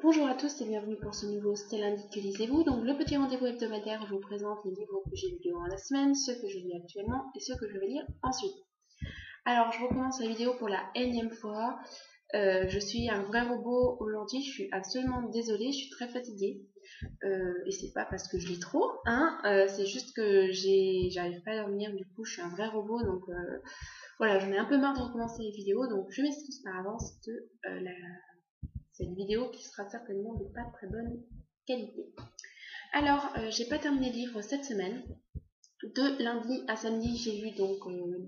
Bonjour à tous et bienvenue pour ce nouveau C'est lundi que lisez-vous. Donc le petit rendez-vous hebdomadaire, je vous présente les livres que j'ai lus durant la semaine, ceux que je lis actuellement et ceux que je vais lire ensuite. Alors je recommence la vidéo pour la énième fois. Je suis un vrai robot aujourd'hui, je suis absolument désolée, je suis très fatiguée. Et c'est pas parce que je lis trop, hein, c'est juste que j'arrive pas à dormir, du coup je suis un vrai robot, donc voilà, j'en ai un peu marre de recommencer les vidéos, donc je m'excuse par avance de cette vidéo qui sera certainement de pas très bonne qualité. Alors, j'ai pas terminé le livre cette semaine. De lundi à samedi, j'ai lu donc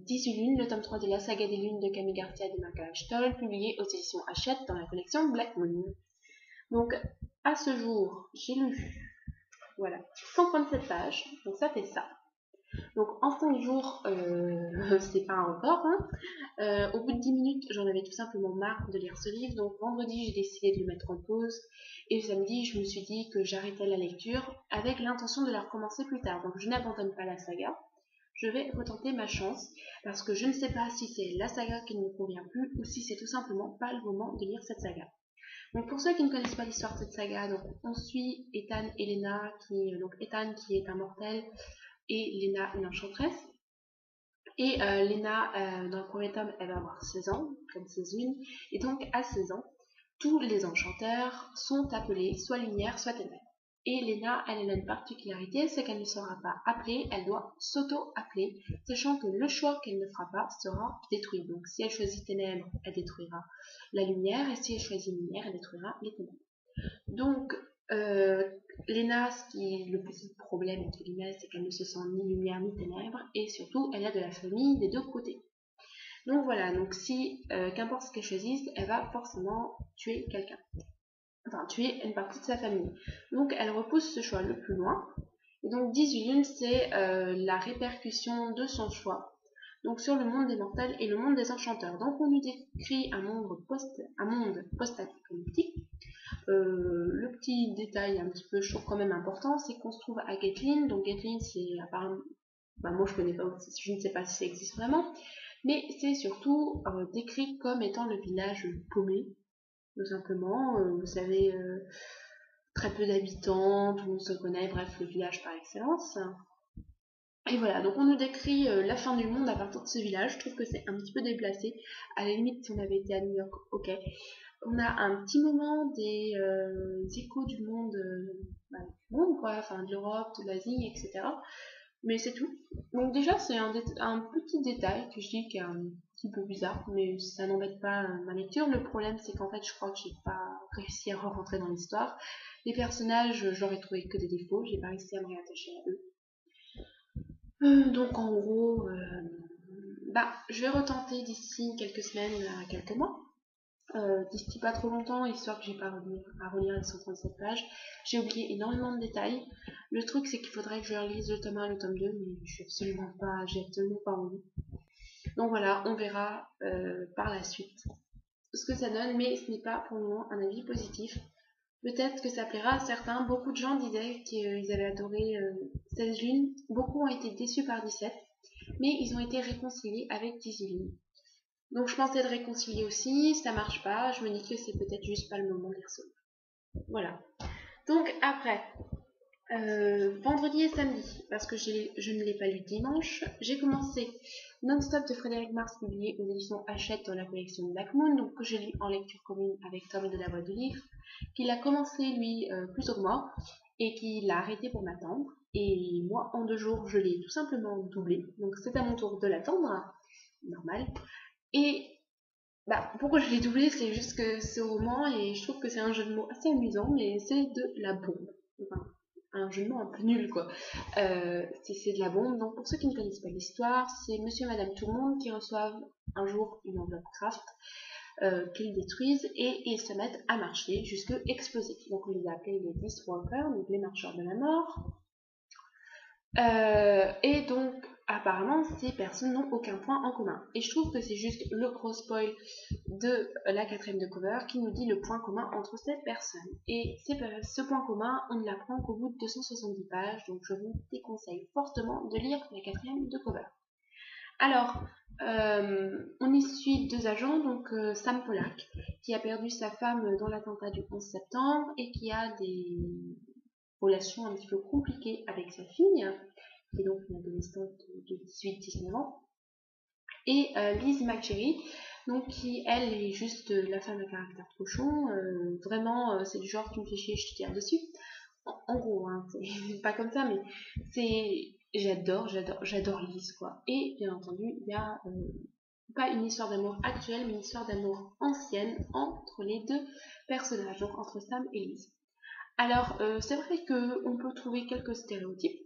18 lunes, le tome 3 de la saga des lunes de Camille Garcia de Margaret Stoll, publié aux éditions Hachette dans la collection Black Moon. Donc, à ce jour, j'ai lu, voilà, 137 pages, donc ça fait ça. Donc, en 5 jours, c'est pas un record, hein. Au bout de 10 minutes, j'en avais tout simplement marre de lire ce livre, donc vendredi, j'ai décidé de le mettre en pause, et samedi, je me suis dit que j'arrêtais la lecture avec l'intention de la recommencer plus tard. Donc, je n'abandonne pas la saga, je vais retenter ma chance, parce que je ne sais pas si c'est la saga qui ne me convient plus, ou si c'est tout simplement pas le moment de lire cette saga. Donc, pour ceux qui ne connaissent pas l'histoire de cette saga, donc, on suit Ethan et Lena, donc Ethan qui est un mortel, et Lena une enchanteresse. Et Lena, dans le premier tome, elle va avoir 16 ans, comme 16 lunes, et donc à 16 ans, tous les enchanteurs sont appelés soit lumière, soit ténèbres. Et Lena, elle a une particularité, c'est qu'elle ne sera pas appelée, elle doit s'auto-appeler, sachant que le choix qu'elle ne fera pas sera détruit. Donc si elle choisit ténèbres, elle détruira la lumière, et si elle choisit lumière, elle détruira les ténèbres. Donc, Lena, ce qui est le petit problème, entre guillemets, c'est qu'elle ne se sent ni lumière ni ténèbres, et surtout, elle a de la famille des deux côtés. Donc voilà, donc si, qu'importe ce qu'elle choisisse, elle va forcément tuer quelqu'un. Enfin, tuer une partie de sa famille. Donc, elle repousse ce choix le plus loin. Et donc, 18 lunes, c'est la répercussion de son choix. Donc, sur le monde des mortels et le monde des enchanteurs. Donc, on nous décrit un monde post-apocalyptique. Le petit détail un petit peu, je trouve quand même important, c'est qu'on se trouve à Gatlin. Donc Gatlin, c'est apparemment, moi je connais pas, je ne sais pas si ça existe vraiment, mais c'est surtout décrit comme étant le village paumé, tout simplement. Vous savez, très peu d'habitants, tout le monde se connaît, bref, le village par excellence. Et voilà, donc on nous décrit la fin du monde à partir de ce village. Je trouve que c'est un petit peu déplacé. À la limite, si on avait été à New York, ok. On a un petit moment des échos du monde, quoi, enfin de l'Europe, de l'Asie, etc. Mais c'est tout. Donc déjà, c'est un petit détail que je dis qui est un petit peu bizarre, mais ça n'embête pas ma lecture. Le problème, c'est qu'en fait, je crois que j'ai pas réussi à rentrer dans l'histoire. Les personnages, j'aurais trouvé que des défauts, j'ai pas réussi à me réattacher à eux. Donc en gros, je vais retenter d'ici quelques semaines à quelques mois. D'ici pas trop longtemps, histoire que j'ai pas à relire les 137 pages. J'ai oublié énormément de détails. Le truc, c'est qu'il faudrait que je relise le tome 1 et le tome 2, mais j'ai absolument pas envie. Donc voilà, on verra par la suite ce que ça donne, mais ce n'est pas pour le moment un avis positif. Peut-être que ça plaira à certains. Beaucoup de gens disaient qu'ils avaient adoré 16 lunes. Beaucoup ont été déçus par 17, mais ils ont été réconciliés avec 18 lunes. Donc je pensais de réconcilier aussi, ça marche pas, je me dis que c'est peut-être juste pas le moment de lire ça. Voilà. Donc après, vendredi et samedi, parce que je ne l'ai pas lu dimanche, j'ai commencé Non-Stop de Frédéric Mars, publié aux éditions Hachette dans la collection Black Moon, donc que j'ai lu en lecture commune avec Tom de la Voix du Livre, qu'il a commencé lui plus tôt que moi, et qu'il a arrêté pour m'attendre. Et moi, en 2 jours, je l'ai tout simplement doublé, donc c'est à mon tour de l'attendre, normal. Et pourquoi je l'ai doublé, c'est juste que ce roman, et je trouve que c'est un jeu de mots assez amusant, mais c'est de la bombe. Enfin, un jeu de mots un peu nul, quoi. C'est de la bombe. Donc, pour ceux qui ne connaissent pas l'histoire, c'est monsieur et madame tout le monde qui reçoivent un jour une enveloppe craft qu'ils détruisent et ils se mettent à marcher jusqu'à exploser. Donc, on les a appelés les Death Walkers, donc les marcheurs de la mort. Et donc, apparemment, ces personnes n'ont aucun point en commun. Et je trouve que c'est juste le gros spoil de la 4ème de cover qui nous dit le point commun entre ces personnes. Et ce point commun, on ne l'apprend qu'au bout de 270 pages, donc je vous déconseille fortement de lire la 4ème de cover. Alors, on y suit deux agents, donc Sam Pollack, qui a perdu sa femme dans l'attentat du 11 septembre et qui a des relations un petit peu compliquées avec sa fille, qui est donc une adolescente de 18-19 ans, et Liz McGerry, donc qui elle est juste la femme à caractère de cochon, vraiment c'est du genre tu me fais chier, je te tire dessus. En gros, hein, c'est pas comme ça, mais c'est j'adore Liz quoi. Et bien entendu, il y a pas une histoire d'amour actuelle, mais une histoire d'amour ancienne entre les deux personnages, donc entre Sam et Liz. Alors, c'est vrai qu'on peut trouver quelques stéréotypes,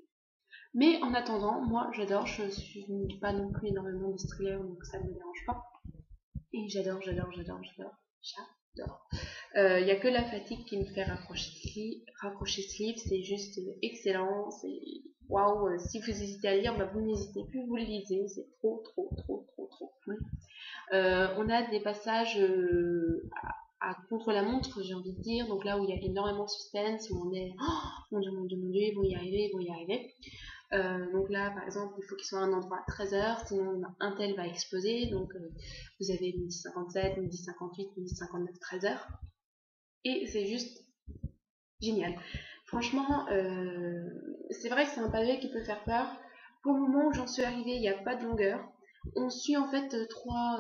mais en attendant, moi j'adore, je suis pas non plus énormément de thrillers, donc ça ne me dérange pas. Et j'adore. Il n'y a que la fatigue qui me fait raccrocher ce livre, c'est juste excellent, c'est waouh, si vous hésitez à lire, bah, vous n'hésitez plus, vous le lisez, c'est trop cool. On a des passages à contre-la-montre, j'ai envie de dire, donc là où il y a énormément de suspense, où on est oh, mon dieu, ils vont y arriver. Donc là, par exemple, il faut qu'ils soient à un endroit à 13h, sinon un tel va exploser. Donc vous avez midi 57, midi 58, midi 59, 13h. Et c'est juste génial. Franchement, c'est vrai que c'est un pavé qui peut faire peur. Pour le moment où j'en suis arrivée, il n'y a pas de longueur. On suit en fait trois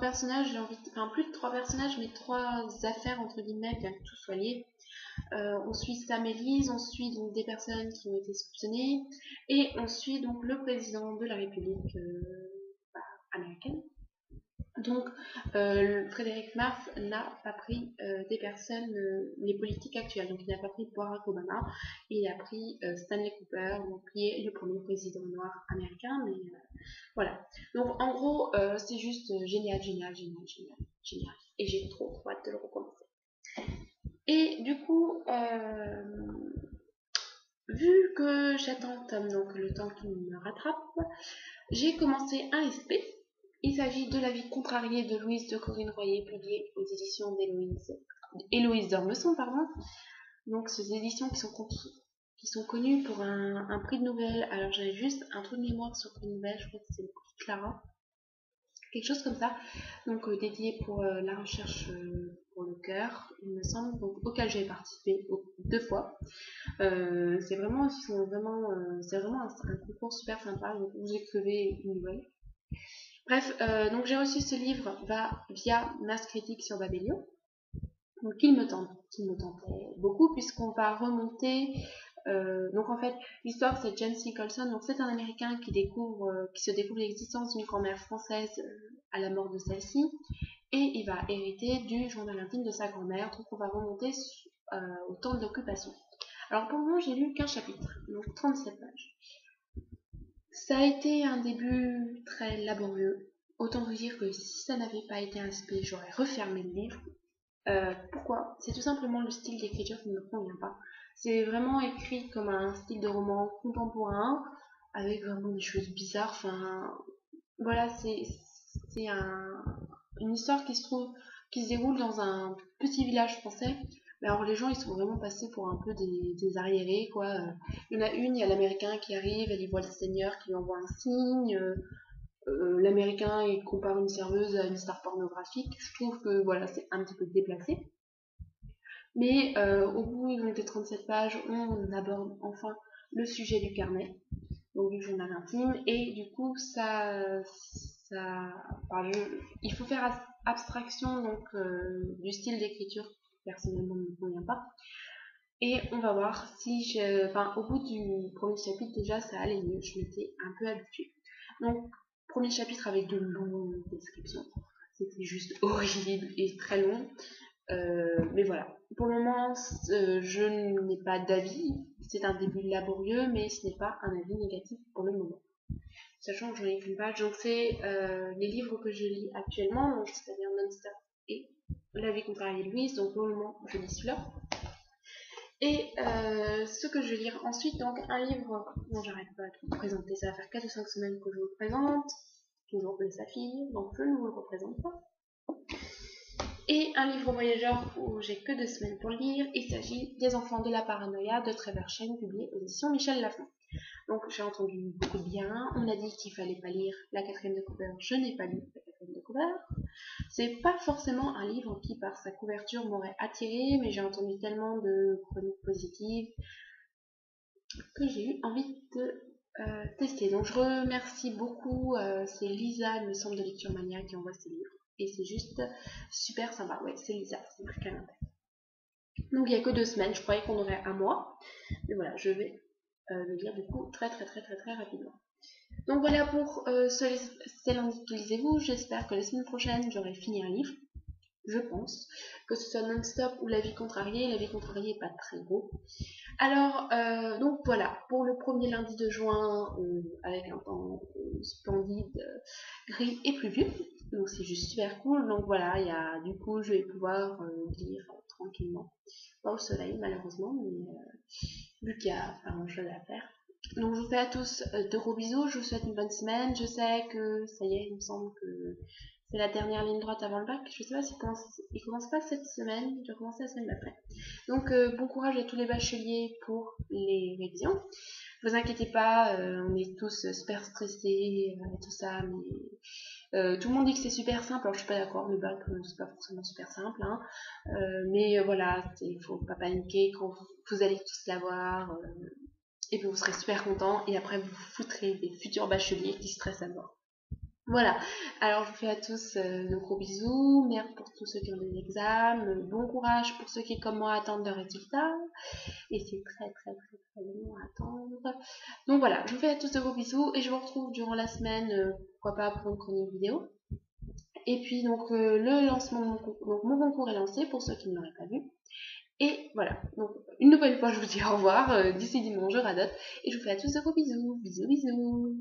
personnages, enfin plus de trois personnages, mais trois affaires entre guillemets, bien que tout soit lié. On suit Sam et Liz, on suit donc des personnes qui ont été soupçonnées, et on suit donc le président de la République américaine. Donc, Frédéric Marx n'a pas pris des personnes, les politiques actuelles. Donc, il n'a pas pris Barack Obama, il a pris Stanley Cooper, donc, qui est le premier président noir américain. Mais voilà. Donc, en gros, c'est juste génial. Et j'ai trop hâte de le recommencer. Et du coup, vu que j'attends Tom, donc le temps qu'il me rattrape, j'ai commencé un SP. Il s'agit de La vie contrariée de Louise de Corinne Royer, publié aux éditions d'Héloïse d'Ormesson, pardon. Donc, ces éditions qui sont connues pour un prix de nouvelles. Alors, j'avais juste un trou de mémoire sur le prix de nouvelles, je crois que c'est le prix Clara. Quelque chose comme ça, donc dédié pour la recherche pour le cœur, il me semble, donc auquel j'ai participé 2 fois. C'est vraiment, c'est vraiment un concours super sympa. Donc vous écrivez une nouvelle. Bref, donc j'ai reçu ce livre via Mass Critique sur Babelio, donc qui me tentait beaucoup puisqu'on va remonter. Donc en fait, l'histoire c'est James Nicholson, donc c'est un Américain qui se découvre l'existence d'une grand-mère française à la mort de celle-ci, et il va hériter du journal intime de sa grand-mère. Donc on va remonter au temps de l'occupation. Alors pour le moment j'ai lu qu'un chapitre, donc 37 pages. Ça a été un début très laborieux. Autant vous dire que si ça n'avait pas été un SP, j'aurais refermé le livre. Pourquoi? C'est tout simplement le style d'écriture qui ne me convient pas. C'est vraiment écrit comme un style de roman contemporain, avec vraiment des choses bizarres. Enfin, voilà, c'est une histoire qui se déroule dans un petit village français. Mais alors les gens ils sont vraiment passés pour un peu des arriérés quoi. Il y en a une, il y a l'américain qui arrive, elle y voit le seigneur qui lui envoie un signe. L'américain il compare une serveuse à une star pornographique. Je trouve que voilà, c'est un petit peu déplacé. Mais au bout des 37 pages, on aborde enfin le sujet du carnet, donc du journal intime, et du coup il faut faire abstraction donc du style d'écriture qui personnellement ne me convient pas. Et on va voir si au bout du premier chapitre déjà ça allait mieux, je m'étais un peu habituée. Donc premier chapitre avec de longues descriptions, c'était juste horrible et très long. Mais voilà, pour le moment, je n'ai pas d'avis. C'est un début laborieux, mais ce n'est pas un avis négatif pour le moment. Sachant que j'en ai qu'une page, donc c'est les livres que je lis actuellement, c'est-à-dire Non-Stop et La vie contrariée de Louise. Donc pour le moment, je lis celui-là. Et ce que je vais lire ensuite, donc un livre dont j'arrête pas de vous présenter, ça va faire 4 ou 5 semaines que je vous le présente, toujours de sa fille, donc je ne vous le représente pas. Et un livre voyageur où j'ai que 2 semaines pour le lire, il s'agit des Enfants de la paranoïa de Trevor Shane, publié aux éditions Michel Lafon. Donc j'ai entendu beaucoup de bien, on a dit qu'il fallait pas lire la 4e de cover, je n'ai pas lu la 4e de cover. C'est pas forcément un livre qui par sa couverture m'aurait attiré, mais j'ai entendu tellement de chroniques positives que j'ai eu envie de tester. Donc je remercie beaucoup, c'est Lisa, il me semble, de Lecture Mania qui envoie ces livres. Et c'est juste super sympa. Ouais, c'est Lisa, c'est plus qu'un appel. Donc il n'y a que 2 semaines, je croyais qu'on aurait un mois. Mais voilà, je vais le lire du coup très rapidement. Donc voilà pour c'est lundi, lisez-vous. J'espère que la semaine prochaine j'aurai fini un livre. Je pense que ce soit non-stop ou La vie contrariée. La vie contrariée n'est pas très gros. Alors, donc voilà, pour le premier lundi de juin, avec un temps splendide, gris et pluvieux. Donc c'est juste super cool. Donc voilà, du coup je vais pouvoir lire tranquillement. Pas au soleil malheureusement, mais vu qu'il y a pas grand chose à faire. Donc je vous fais à tous de gros bisous, je vous souhaite une bonne semaine. Je sais que ça y est, il me semble que c'est la dernière ligne droite avant le bac. Je sais pas s'il commence pas cette semaine, il doit commencer la semaine d'après. Donc bon courage à tous les bacheliers pour les révisions. Ne vous inquiétez pas, on est tous super stressés et tout ça, mais tout le monde dit que c'est super simple. Alors je suis pas d'accord, le bac c'est pas forcément super simple, hein. Mais voilà, il faut pas paniquer quand vous allez tous l'avoir. Et puis vous serez super content et après vous vous foutrez des futurs bacheliers qui stressent à mort. Voilà, alors je vous fais à tous de gros bisous, merde pour tous ceux qui ont des examens, bon courage pour ceux qui comme moi attendent leurs résultats, et c'est très long à attendre. Donc voilà, je vous fais à tous de gros bisous et je vous retrouve durant la semaine, pourquoi pas pour une chronique vidéo. Et puis donc le lancement de mon concours, donc mon concours est lancé pour ceux qui ne l'auraient pas vu. Et voilà, donc une nouvelle fois je vous dis au revoir, d'ici dimanche je radote, et je vous fais à tous de gros bisous, bisous.